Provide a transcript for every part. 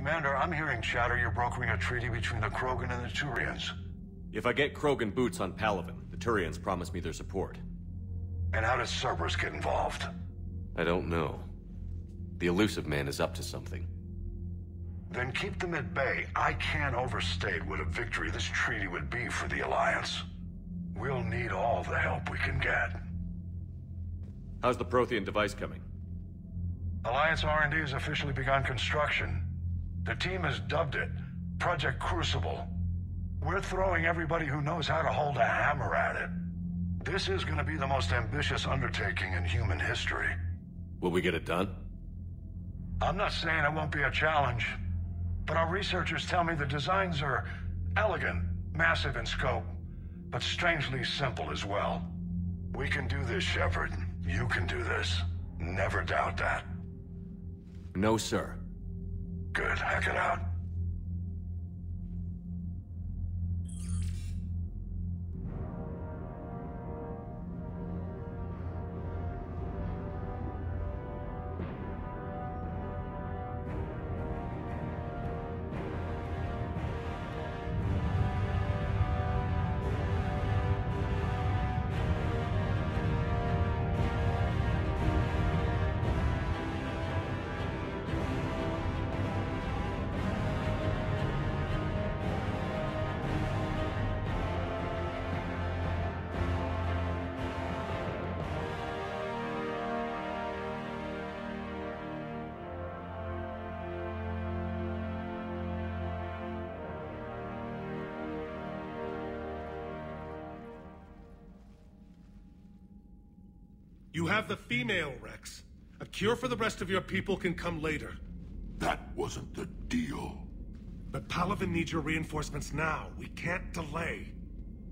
Commander, I'm hearing chatter you're brokering a treaty between the Krogan and the Turians. If I get Krogan boots on Palaven, the Turians promise me their support. And how does Cerberus get involved? I don't know. The Elusive Man is up to something. Then keep them at bay. I can't overstate what a victory this treaty would be for the Alliance. We'll need all the help we can get. How's the Prothean device coming? Alliance R&D has officially begun construction. The team has dubbed it Project Crucible. We're throwing everybody who knows how to hold a hammer at it. This is going to be the most ambitious undertaking in human history. Will we get it done? I'm not saying it won't be a challenge, but our researchers tell me the designs are elegant, massive in scope, but strangely simple as well. We can do this, Shepard. You can do this. Never doubt that. No, sir. Good. Hack it out. You have the female, Rex. A cure for the rest of your people can come later. That wasn't the deal. But Palaven needs your reinforcements now. We can't delay.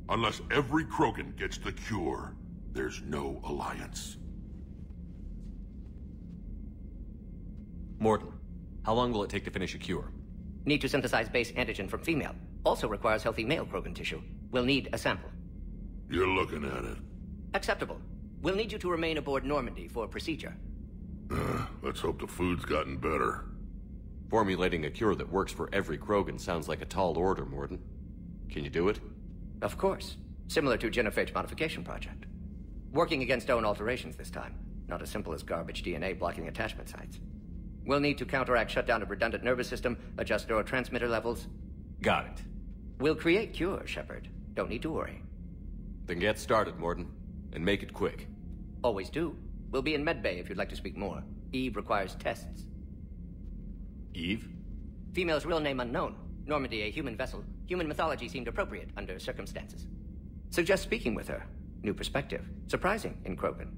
Unless every Krogan gets the cure, there's no alliance. Morton, how long will it take to finish a cure? Need to synthesize base antigen from female. Also requires healthy male Krogan tissue. We'll need a sample. You're looking at it. Acceptable. We'll need you to remain aboard Normandy for procedure. Let's hope the food's gotten better. Formulating a cure that works for every Krogan sounds like a tall order, Morton. Can you do it? Of course. Similar to Genophage Modification Project. Working against own alterations this time. Not as simple as garbage DNA blocking attachment sites. We'll need to counteract shutdown of redundant nervous system, adjust neurotransmitter levels. Got it. We'll create cure, Shepard. Don't need to worry. Then get started, Morton. And make it quick. Always do. We'll be in medbay if you'd like to speak more. Eve requires tests. Eve? Female's real name unknown. Normandy a human vessel. Human mythology seemed appropriate under circumstances. Suggest speaking with her. New perspective. Surprising in Krogan.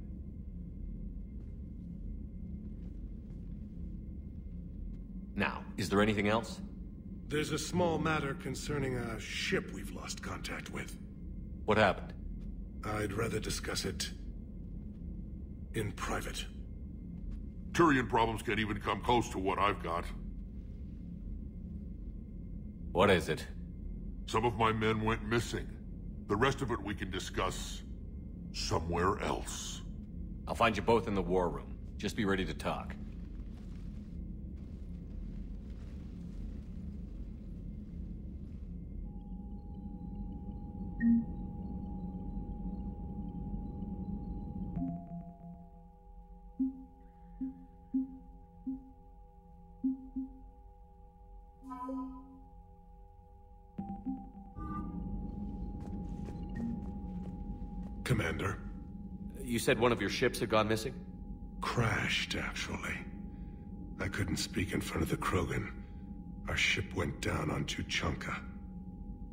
Now, is there anything else? There's a small matter concerning a ship we've lost contact with. What happened? I'd rather discuss it in private. Turian problems can't even come close to what I've got. What is it? Some of my men went missing. The rest of it we can discuss somewhere else. I'll find you both in the war room. Just be ready to talk. Commander. You said one of your ships had gone missing? Crashed, actually. I couldn't speak in front of the Krogan. Our ship went down on Tuchanka.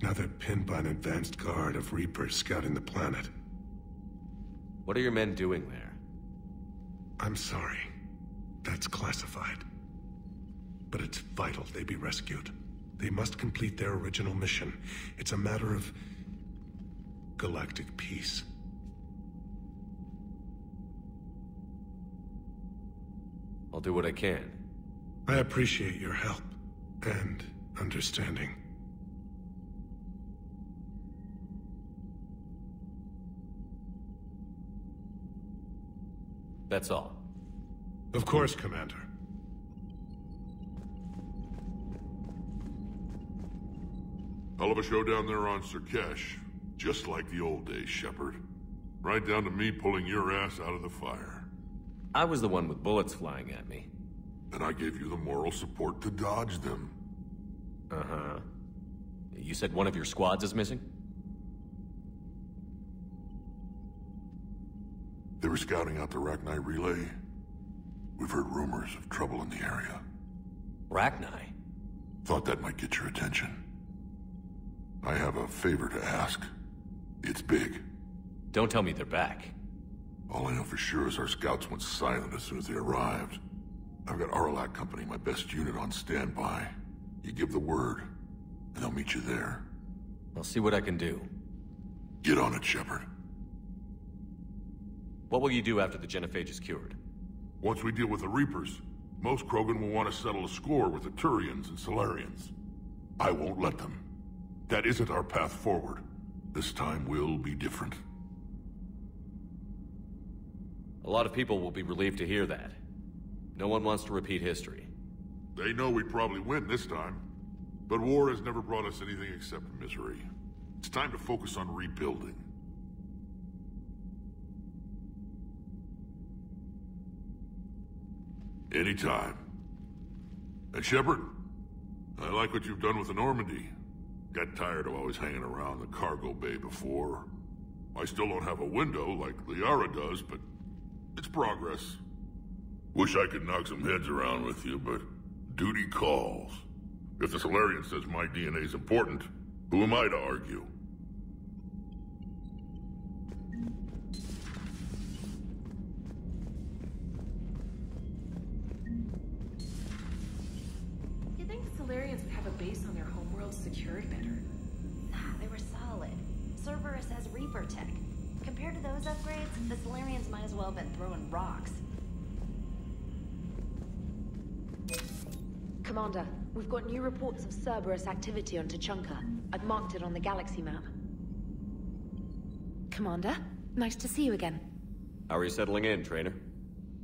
Now they're pinned by an advanced guard of Reapers scouting the planet. What are your men doing there? I'm sorry. That's classified. But it's vital they be rescued. They must complete their original mission. It's a matter of galactic peace. I'll do what I can. I appreciate your help and understanding. That's all. Of course, Commander. Hell of a show down there on Sirkesh. Just like the old days, Shepard. Right down to me pulling your ass out of the fire. I was the one with bullets flying at me. And I gave you the moral support to dodge them. Uh-huh. You said one of your squads is missing? They were scouting out the Rachni relay. We've heard rumors of trouble in the area. Rachni? Thought that might get your attention. I have a favor to ask. It's big. Don't tell me they're back. All I know for sure is our scouts went silent as soon as they arrived. I've got Arlac Company, my best unit, on standby. You give the word, and I'll meet you there. I'll see what I can do. Get on it, Shepard. What will you do after the genophage is cured? Once we deal with the Reapers, most Krogan will want to settle a score with the Turians and Solarians. I won't let them. That isn't our path forward. This time will be different. A lot of people will be relieved to hear that. No one wants to repeat history. They know we probably win this time. But war has never brought us anything except misery. It's time to focus on rebuilding. Anytime. And Shepard, I like what you've done with the Normandy. Got tired of always hanging around the cargo bay before. I still don't have a window like Liara does, but it's progress. Wish I could knock some heads around with you, but duty calls. If the Solarian says my DNA's important, who am I to argue? You'd think the Solarians would have a base on their homeworld secured better. Nah, they were solid. Cerberus has Reaper tech. Compared to those upgrades, the Solarians might as well have been throwing rocks. Commander, we've got new reports of Cerberus activity on Tuchanka. I've marked it on the galaxy map. Commander, nice to see you again. How are you settling in, Trainer?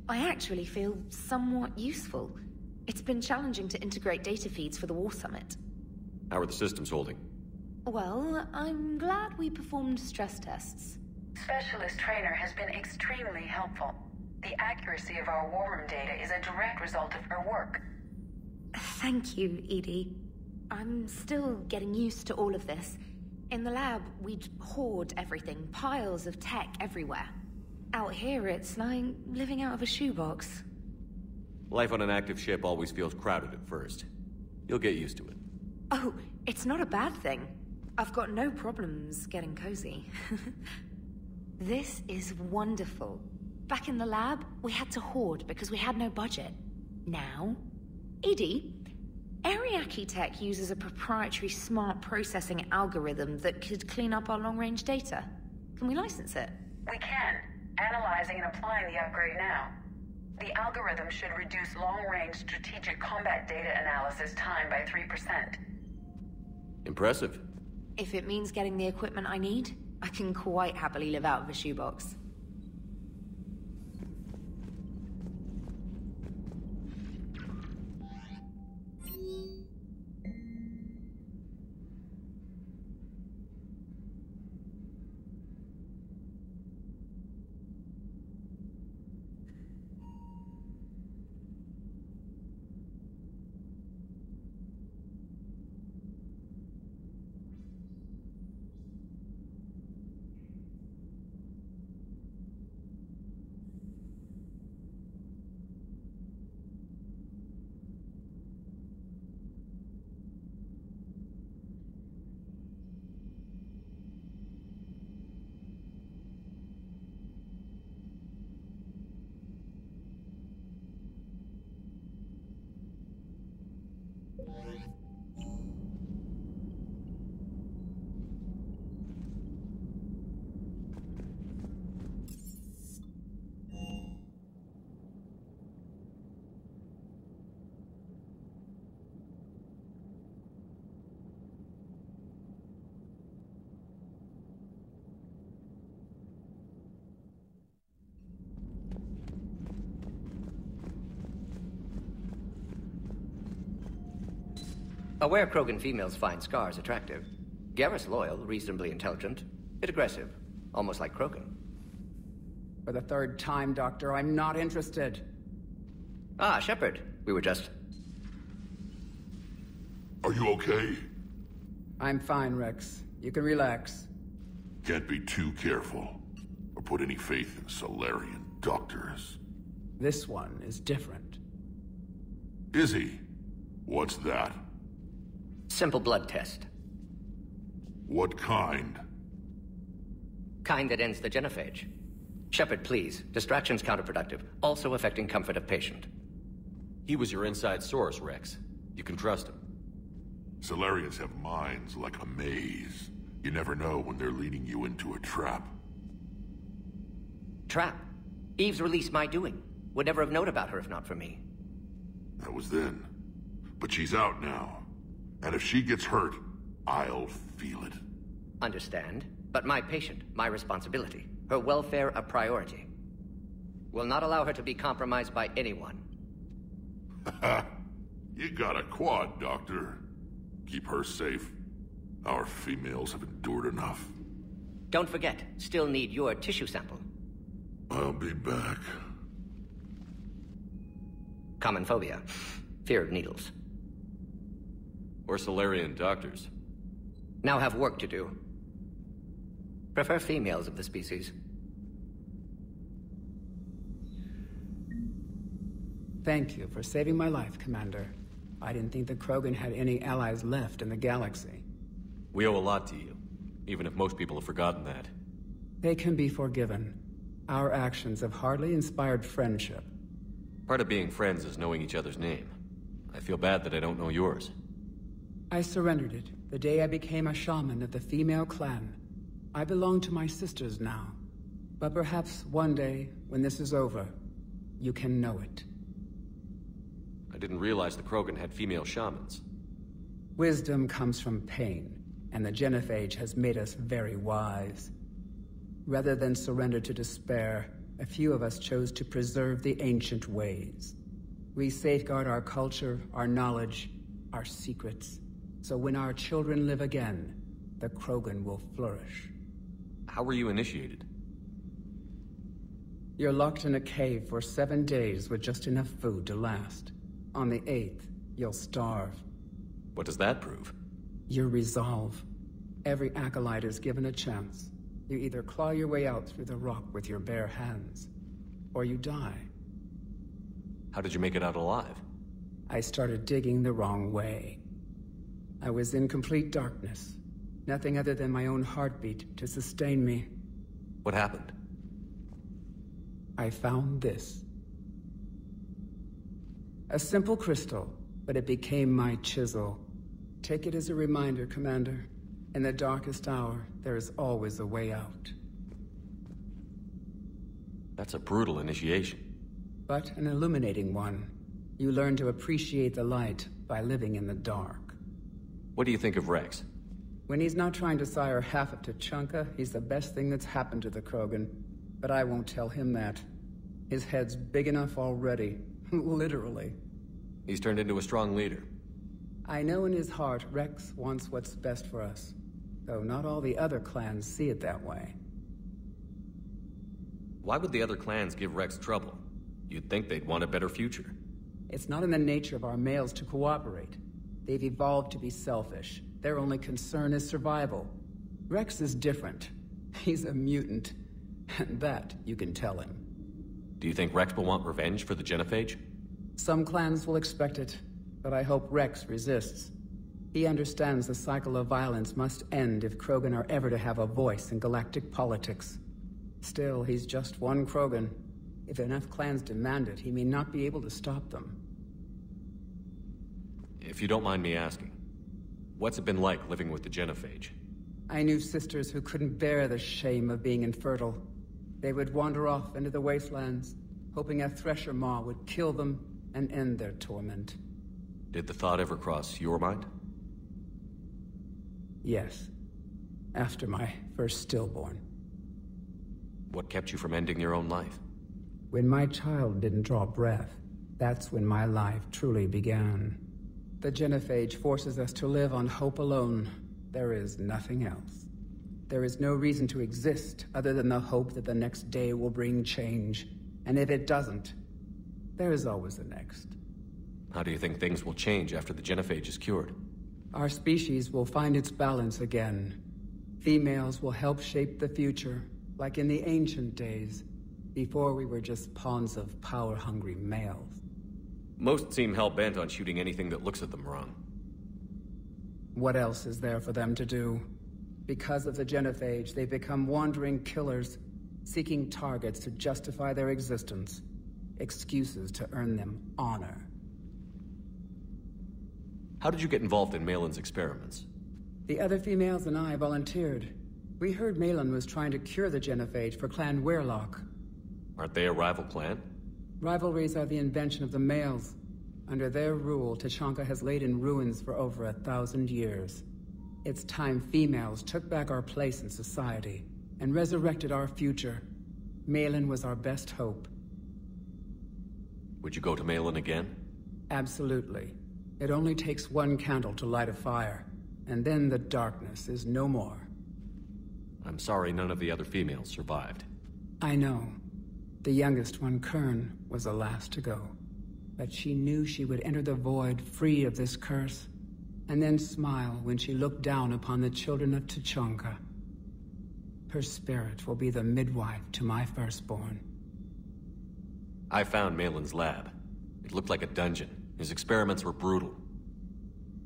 I actually feel somewhat useful. It's been challenging to integrate data feeds for the War Summit. How are the systems holding? Well, I'm glad we performed stress tests. Specialist Trainer has been extremely helpful. The accuracy of our war room data is a direct result of her work. Thank you, Edie. I'm still getting used to all of this. In the lab, we'd hoard everything, piles of tech everywhere. Out here, it's like living out of a shoebox. Life on an active ship always feels crowded at first. You'll get used to it. Oh, it's not a bad thing. I've got no problems getting cozy. This is wonderful. Back in the lab, we had to hoard because we had no budget. Now, Edie, Ariake Tech uses a proprietary smart processing algorithm that could clean up our long-range data. Can we license it? We can. Analyzing and applying the upgrade now. The algorithm should reduce long-range strategic combat data analysis time by 3%. Impressive. If it means getting the equipment I need, I can quite happily live out of a shoebox. Aware Krogan females find scars attractive. Garrus loyal, reasonably intelligent, bit aggressive, almost like Krogan. For the third time, Doctor, I'm not interested. Ah, Shepard. We were just... Are you okay? I'm fine, Rex. You can relax. Can't be too careful, or put any faith in Solarian doctors. This one is different. Is he? What's that? Simple blood test. What kind? Kind that ends the genophage. Shepard, please. Distraction's counterproductive, also affecting comfort of patient. He was your inside source, Rex. You can trust him. Solarians have minds like a maze. You never know when they're leading you into a trap. Trap? Eve's release my doing. Would never have known about her if not for me. That was then. But she's out now. And if she gets hurt, I'll feel it. Understand. But my patient, my responsibility. Her welfare a priority. Will not allow her to be compromised by anyone. You got a quad, Doctor. Keep her safe. Our females have endured enough. Don't forget, still need your tissue sample. I'll be back. Common phobia. Fear of needles. Or Solarian doctors. Now have work to do. Prefer females of the species. Thank you for saving my life, Commander. I didn't think the Krogan had any allies left in the galaxy. We owe a lot to you, even if most people have forgotten that. They can be forgiven. Our actions have hardly inspired friendship. Part of being friends is knowing each other's name. I feel bad that I don't know yours. I surrendered it the day I became a shaman of the female clan. I belong to my sisters now. But perhaps one day, when this is over, you can know it. I didn't realize the Krogan had female shamans. Wisdom comes from pain, and the genophage has made us very wise. Rather than surrender to despair, a few of us chose to preserve the ancient ways. We safeguard our culture, our knowledge, our secrets. So when our children live again, the Krogan will flourish. How were you initiated? You're locked in a cave for 7 days with just enough food to last. On the 8th, you'll starve. What does that prove? Your resolve. Every acolyte is given a chance. You either claw your way out through the rock with your bare hands, or you die. How did you make it out alive? I started digging the wrong way. I was in complete darkness. Nothing other than my own heartbeat to sustain me. What happened? I found this. A simple crystal, but it became my chisel. Take it as a reminder, Commander. In the darkest hour, there is always a way out. That's a brutal initiation. But an illuminating one. You learn to appreciate the light by living in the dark. What do you think of Rex? When he's not trying to sire half of Tuchanka, he's the best thing that's happened to the Krogan. But I won't tell him that. His head's big enough already. Literally. He's turned into a strong leader. I know in his heart Rex wants what's best for us. Though not all the other clans see it that way. Why would the other clans give Rex trouble? You'd think they'd want a better future. It's not in the nature of our males to cooperate. They've evolved to be selfish. Their only concern is survival. Rex is different. He's a mutant. And that you can tell him. Do you think Rex will want revenge for the genophage? Some clans will expect it, but I hope Rex resists. He understands the cycle of violence must end if Krogan are ever to have a voice in galactic politics. Still, he's just one Krogan. If enough clans demand it, he may not be able to stop them. If you don't mind me asking, what's it been like living with the genophage? I knew sisters who couldn't bear the shame of being infertile. They would wander off into the wastelands, hoping a thresher maw would kill them and end their torment. Did the thought ever cross your mind? Yes. After my first stillborn. What kept you from ending your own life? When my child didn't draw breath, that's when my life truly began. The genophage forces us to live on hope alone. there is nothing else. There is no reason to exist other than the hope that the next day will bring change. And if it doesn't, there is always the next. How do you think things will change after the genophage is cured? Our species will find its balance again. Females will help shape the future, like in the ancient days, before we were just pawns of power-hungry males. Most seem hell-bent on shooting anything that looks at them wrong. What else is there for them to do? Because of the genophage, they become wandering killers, seeking targets to justify their existence, excuses to earn them honor. How did you get involved in Malin's experiments? The other females and I volunteered. We heard Malin was trying to cure the genophage for Clan Weirlock. Aren't they a rival clan? Rivalries are the invention of the males. Under their rule, Tuchanka has laid in ruins for over 1,000 years. It's time females took back our place in society and resurrected our future. Malin was our best hope. Would you go to Malin again? Absolutely. It only takes one candle to light a fire, and then the darkness is no more. I'm sorry none of the other females survived. I know. The youngest one, Kern, was the last to go. But she knew she would enter the void free of this curse, and then smile when she looked down upon the children of Tuchanka. Her spirit will be the midwife to my firstborn. I found Malin's lab. It looked like a dungeon. His experiments were brutal.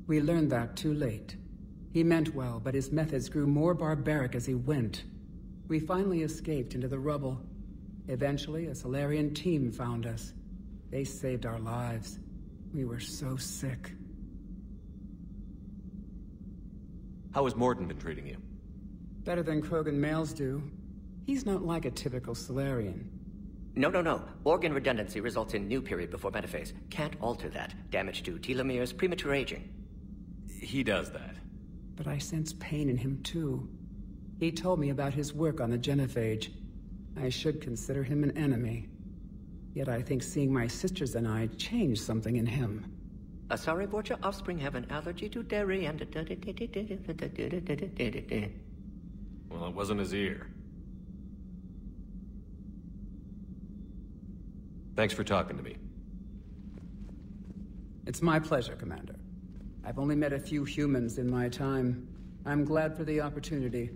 We learned that too late. He meant well, but his methods grew more barbaric as he went. We finally escaped into the rubble. Eventually, a Solarian team found us. They saved our lives. We were so sick. How has Morden been treating you? Better than Krogan males do. He's not like a typical Solarian. No. Organ redundancy results in new period before metaphase. Can't alter that. Damage to telomeres, premature aging. He does that. But I sense pain in him too. He told me about his work on the genophage. I should consider him an enemy. Yet I think seeing my sisters and I changed something in him. Sorry, Borgia, offspring have an allergy to dairy and... Well, it wasn't his ear. Thanks for talking to me. It's my pleasure, Commander. I've only met a few humans in my time. I'm glad for the opportunity.